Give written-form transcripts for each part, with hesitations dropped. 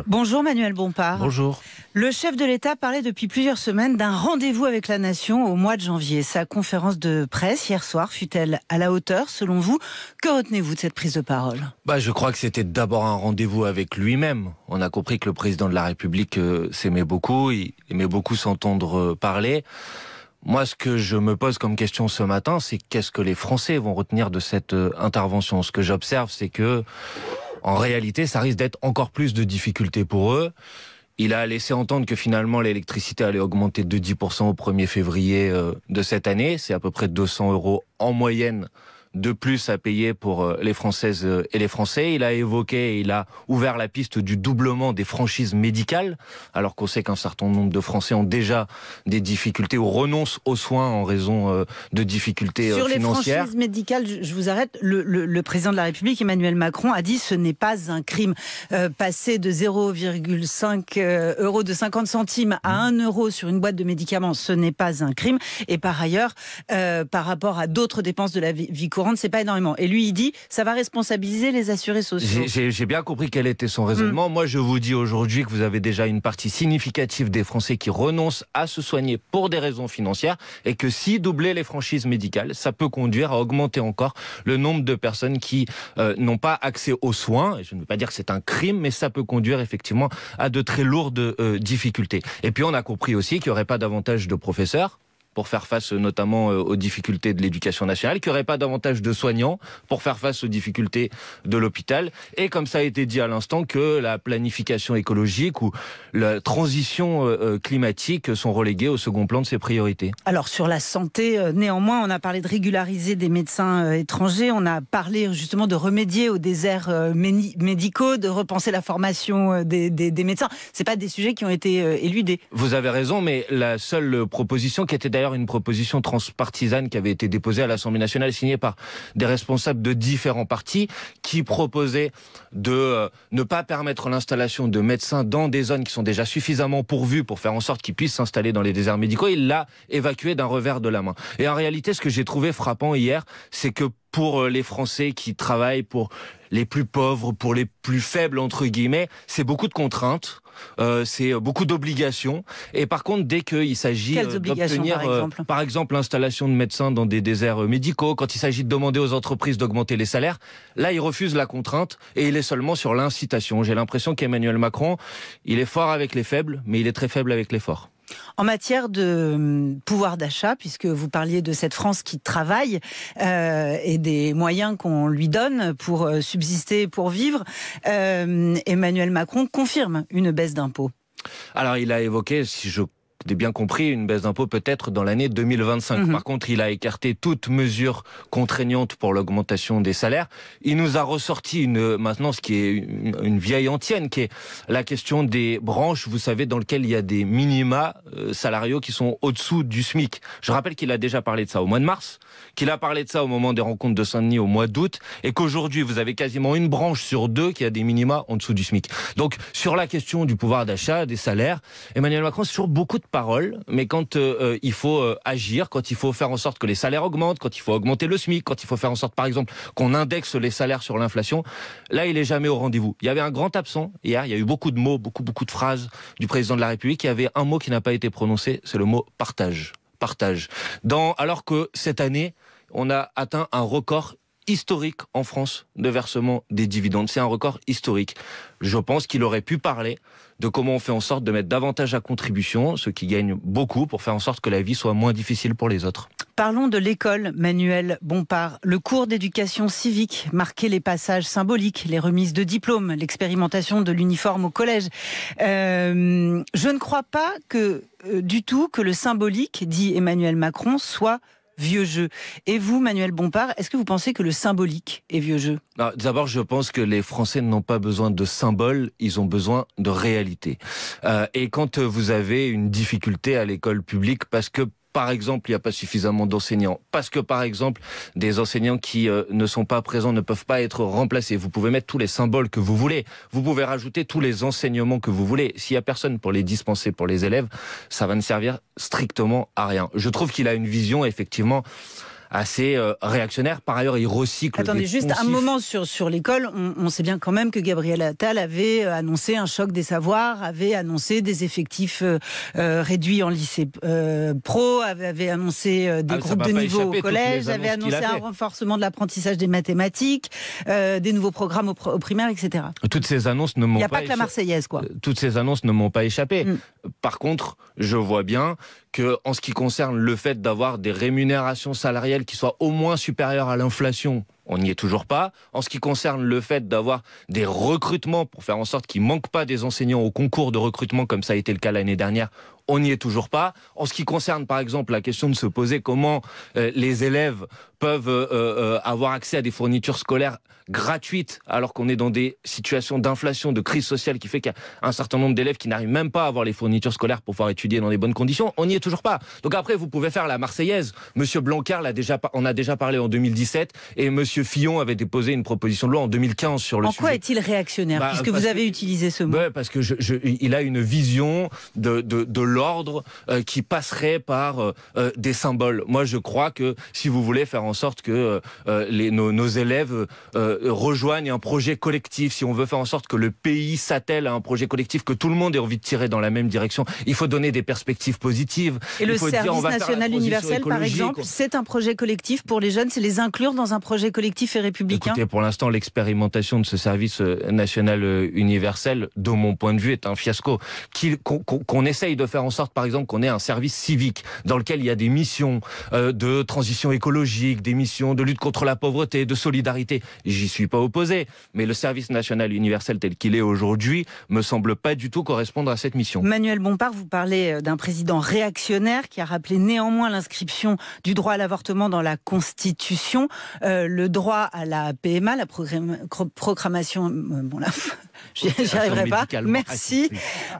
Bonjour Manuel Bompard. Bonjour. Le chef de l'État parlait depuis plusieurs semaines d'un rendez-vous avec la nation au mois de janvier. Sa conférence de presse hier soir fut-elle à la hauteur selon vous? Que retenez-vous de cette prise de parole? Je crois que c'était d'abord un rendez-vous avec lui-même. On a compris que le président de la République s'aimait beaucoup, il aimait beaucoup s'entendre parler. Moi, ce que je me pose comme question ce matin, c'est qu'est-ce que les Français vont retenir de cette intervention? Ce que j'observe, c'est que en réalité, ça risque d'être encore plus de difficultés pour eux. Il a laissé entendre que finalement l'électricité allait augmenter de 10% au 1er février de cette année. C'est à peu près 200 € en moyenne de plus à payer pour les Françaises et les Français. Il a évoqué, il a ouvert la piste du doublement des franchises médicales, alors qu'on sait qu'un certain nombre de Français ont déjà des difficultés ou renoncent aux soins en raison de difficultés financières. Sur les franchises médicales, je vous arrête, le président de la République, Emmanuel Macron, a dit ce n'est pas un crime. Passer de 0,5 € de 50 centimes à 1 € sur une boîte de médicaments, ce n'est pas un crime. Et par ailleurs, par rapport à d'autres dépenses de la vie courante, c'est pas énormément. Et lui, il dit, ça va responsabiliser les assurés sociaux. J'ai bien compris quel était son raisonnement. Moi, je vous dis aujourd'hui que vous avez déjà une partie significative des Français qui renoncent à se soigner pour des raisons financières et que si doubler les franchises médicales, ça peut conduire à augmenter encore le nombre de personnes qui n'ont pas accès aux soins. Je ne veux pas dire que c'est un crime, mais ça peut conduire effectivement à de très lourdes difficultés. Et puis, on a compris aussi qu'il n'y aurait pas davantage de professeurs pour faire face notamment aux difficultés de l'éducation nationale, qu'il n'y aurait pas davantage de soignants pour faire face aux difficultés de l'hôpital, et comme ça a été dit à l'instant, que la planification écologique ou la transition climatique sont reléguées au second plan de ses priorités. Alors sur la santé, néanmoins, on a parlé de régulariser des médecins étrangers, on a parlé justement de remédier aux déserts médicaux, de repenser la formation des médecins. C'est pas des sujets qui ont été éludés. Vous avez raison, mais la seule proposition qui était d'ailleurs une proposition transpartisane qui avait été déposée à l'Assemblée nationale, signée par des responsables de différents partis, qui proposait de ne pas permettre l'installation de médecins dans des zones qui sont déjà suffisamment pourvues pour faire en sorte qu'ils puissent s'installer dans les déserts médicaux. Il l'a évacué d'un revers de la main. Et en réalité, ce que j'ai trouvé frappant hier, c'est que pour les Français qui travaillent, pour les plus pauvres, pour les plus faibles, entre guillemets, c'est beaucoup de contraintes, c'est beaucoup d'obligations. Et par contre, dès qu'il s'agit d'obtenir, par exemple, l'installation de médecins dans des déserts médicaux, quand il s'agit de demander aux entreprises d'augmenter les salaires, là, il refuse la contrainte et il est seulement sur l'incitation. J'ai l'impression qu'Emmanuel Macron, il est fort avec les faibles, mais il est très faible avec les forts. En matière de pouvoir d'achat, puisque vous parliez de cette France qui travaille et des moyens qu'on lui donne pour subsister, pour vivre, Emmanuel Macron confirme une baisse d'impôts. Alors il a évoqué, si je j'ai bien compris, une baisse d'impôts peut-être dans l'année 2025. Par contre, il a écarté toute mesure contraignante pour l'augmentation des salaires. Il nous a ressorti maintenant ce qui est une vieille antienne, qui est la question des branches, vous savez, dans lesquelles il y a des minima salariaux qui sont au-dessous du SMIC. Je rappelle qu'il a déjà parlé de ça au mois de mars, qu'il a parlé de ça au moment des rencontres de Saint-Denis au mois d'août, et qu'aujourd'hui, vous avez quasiment une branche sur deux qui a des minima en dessous du SMIC. Donc, sur la question du pouvoir d'achat, des salaires, Emmanuel Macron, c'est toujours beaucoup de paroles, mais quand il faut agir, quand il faut faire en sorte que les salaires augmentent, quand il faut augmenter le SMIC, quand il faut faire en sorte, par exemple, qu'on indexe les salaires sur l'inflation, là, il est jamais au rendez-vous. Il y avait un grand absent hier, il y a eu beaucoup de mots, beaucoup de phrases du président de la République. Il y avait un mot qui n'a pas été prononcé, c'est le mot partage. Partage. Alors que cette année, on a atteint un record historique en France de versement des dividendes. C'est un record historique. Je pense qu'il aurait pu parler de comment on fait en sorte de mettre davantage à contribution ceux qui gagnent beaucoup pour faire en sorte que la vie soit moins difficile pour les autres. Parlons de l'école, Manuel Bompard. Le cours d'éducation civique marquait les passages symboliques, les remises de diplômes, l'expérimentation de l'uniforme au collège. Je ne crois pas du tout que le symbolique, dit Emmanuel Macron, soit vieux jeu. Et vous, Manuel Bompard, est-ce que vous pensez que le symbolique est vieux jeu? D'abord, je pense que les Français n'ont pas besoin de symboles, ils ont besoin de réalité. Et quand vous avez une difficulté à l'école publique parce que par exemple, il n'y a pas suffisamment d'enseignants. Parce que, par exemple, des enseignants qui ne sont pas présents ne peuvent pas être remplacés. Vous pouvez mettre tous les symboles que vous voulez. Vous pouvez rajouter tous les enseignements que vous voulez. S'il n'y a personne pour les dispenser pour les élèves, ça va ne servir strictement à rien. Je trouve qu'il a une vision, effectivement, assez réactionnaire. Par ailleurs, il recycle. Attendez, juste un moment sur l'école. On sait bien quand même que Gabriel Attal avait annoncé un choc des savoirs, avait annoncé des effectifs réduits en lycée pro, avait annoncé des groupes de niveau au collège, avait annoncé un renforcement de l'apprentissage des mathématiques, des nouveaux programmes au primaire, etc. Toutes ces annonces ne m'ont pas... Il n'y a pas que la Marseillaise, quoi. Toutes ces annonces ne m'ont pas échappé. Par contre, je vois bien que, en ce qui concerne le fait d'avoir des rémunérations salariales qui soient au moins supérieures à l'inflation, on n'y est toujours pas. En ce qui concerne le fait d'avoir des recrutements pour faire en sorte qu'il ne manque pas des enseignants au concours de recrutement comme ça a été le cas l'année dernière, on n'y est toujours pas. En ce qui concerne par exemple la question de se poser comment les élèves peuvent avoir accès à des fournitures scolaires gratuites alors qu'on est dans des situations d'inflation, de crise sociale qui fait qu'il y a un certain nombre d'élèves qui n'arrivent même pas à avoir les fournitures scolaires pour pouvoir étudier dans des bonnes conditions, on n'y est toujours pas. Donc après vous pouvez faire la Marseillaise. Monsieur Blanquer en a déjà parlé en 2017 et Monsieur Fillon avait déposé une proposition de loi en 2015 sur le sujet. En quoi est-il réactionnaire puisque vous avez utilisé ce mot? Parce que il a une vision de l'ordre qui passerait par des symboles. Moi je crois que si vous voulez faire en sorte que nos élèves rejoignent un projet collectif, si on veut faire en sorte que le pays s'attelle à un projet collectif, que tout le monde ait envie de tirer dans la même direction, il faut donner des perspectives positives. Et le service national universel, par exemple, c'est un projet collectif pour les jeunes, c'est les inclure dans un projet collectif et républicain? Écoutez, pour l'instant, l'expérimentation de ce service national universel, de mon point de vue, est un fiasco. Qu'on essaye de faire en sorte, par exemple, qu'on ait un service civique dans lequel il y a des missions de transition écologique, des missions de lutte contre la pauvreté, de solidarité. J'y suis pas opposé, mais le service national universel tel qu'il est aujourd'hui me semble pas du tout correspondre à cette mission. Manuel Bompard, vous parlez d'un président réactionnaire qui a rappelé néanmoins l'inscription du droit à l'avortement dans la Constitution, le droit à la PMA, la proclamation... bon là, j'y arriverai pas. Merci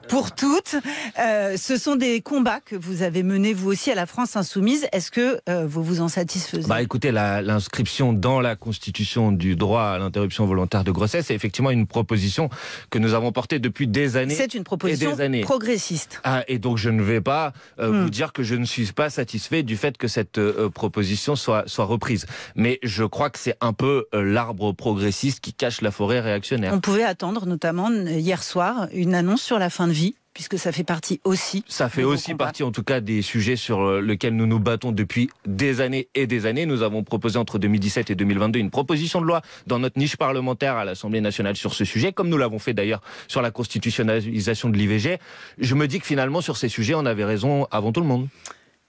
pour toutes. Ce sont des combats que vous avez menés vous aussi à la France Insoumise. Est-ce que vous vous en satisfaisez? Écoutez, l'inscription dans la Constitution du droit à l'interruption volontaire de grossesse est effectivement une proposition que nous avons portée depuis des années. C'est une proposition progressiste. Et donc je ne vais pas vous dire que je ne suis pas satisfait du fait que cette proposition soit reprise. Mais je crois que c'est un peu l'arbre progressiste qui cache la forêt réactionnaire. On pouvait attendre notamment hier soir une annonce sur la fin de vie, puisque ça fait partie aussi. Ça fait aussi partie en tout cas des sujets sur lesquels nous nous battons depuis des années et des années. Nous avons proposé entre 2017 et 2022 une proposition de loi dans notre niche parlementaire à l'Assemblée nationale sur ce sujet, comme nous l'avons fait d'ailleurs sur la constitutionnalisation de l'IVG. Je me dis que finalement sur ces sujets on avait raison avant tout le monde.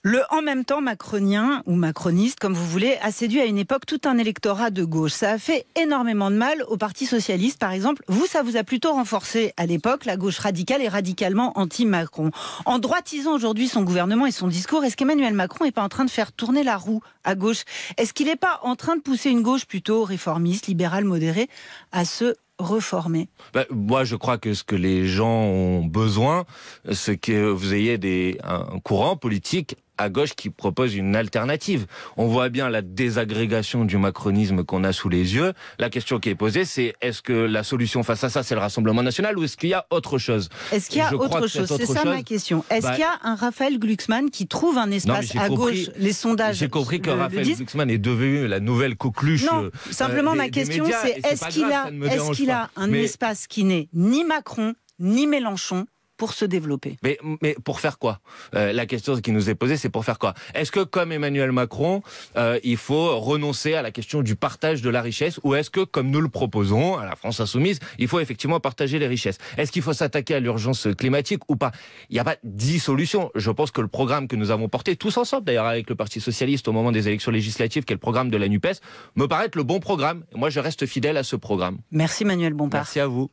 Le en même temps macronien, ou macroniste, comme vous voulez, a séduit à une époque tout un électorat de gauche. Ça a fait énormément de mal au Parti socialiste, par exemple. Vous, ça vous a plutôt renforcé à l'époque, la gauche radicale et radicalement anti-Macron. En droitisant aujourd'hui son gouvernement et son discours, est-ce qu'Emmanuel Macron n'est pas en train de faire tourner la roue à gauche? Est-ce qu'il n'est pas en train de pousser une gauche plutôt réformiste, libérale, modérée, à se reformer? Moi, je crois que ce que les gens ont besoin, c'est que vous ayez un courant politique à gauche qui propose une alternative. On voit bien la désagrégation du macronisme qu'on a sous les yeux. La question qui est posée, c'est est-ce que la solution face à ça, c'est le Rassemblement national ou est-ce qu'il y a autre chose? Est-ce qu'il y a autre chose? C'est ça ma question. Est-ce qu'il y a un Raphaël Glucksmann qui trouve un espace à gauche? Les sondages. J'ai compris que Raphaël Glucksmann est devenu la nouvelle coqueluche. Non, simplement ma question, c'est est-ce qu'il a un espace qui n'est ni Macron ni Mélenchon pour se développer? Mais pour faire quoi? La question qui nous est posée, c'est pour faire quoi? Est-ce que, comme Emmanuel Macron, il faut renoncer à la question du partage de la richesse, ou est-ce que, comme nous le proposons à la France Insoumise, il faut effectivement partager les richesses? Est-ce qu'il faut s'attaquer à l'urgence climatique ou pas? Il n'y a pas 10 solutions. Je pense que le programme que nous avons porté, tous ensemble d'ailleurs avec le Parti Socialiste au moment des élections législatives, qui est le programme de la NUPES, me paraît être le bon programme. Moi, je reste fidèle à ce programme. Merci Manuel Bompard. Merci à vous.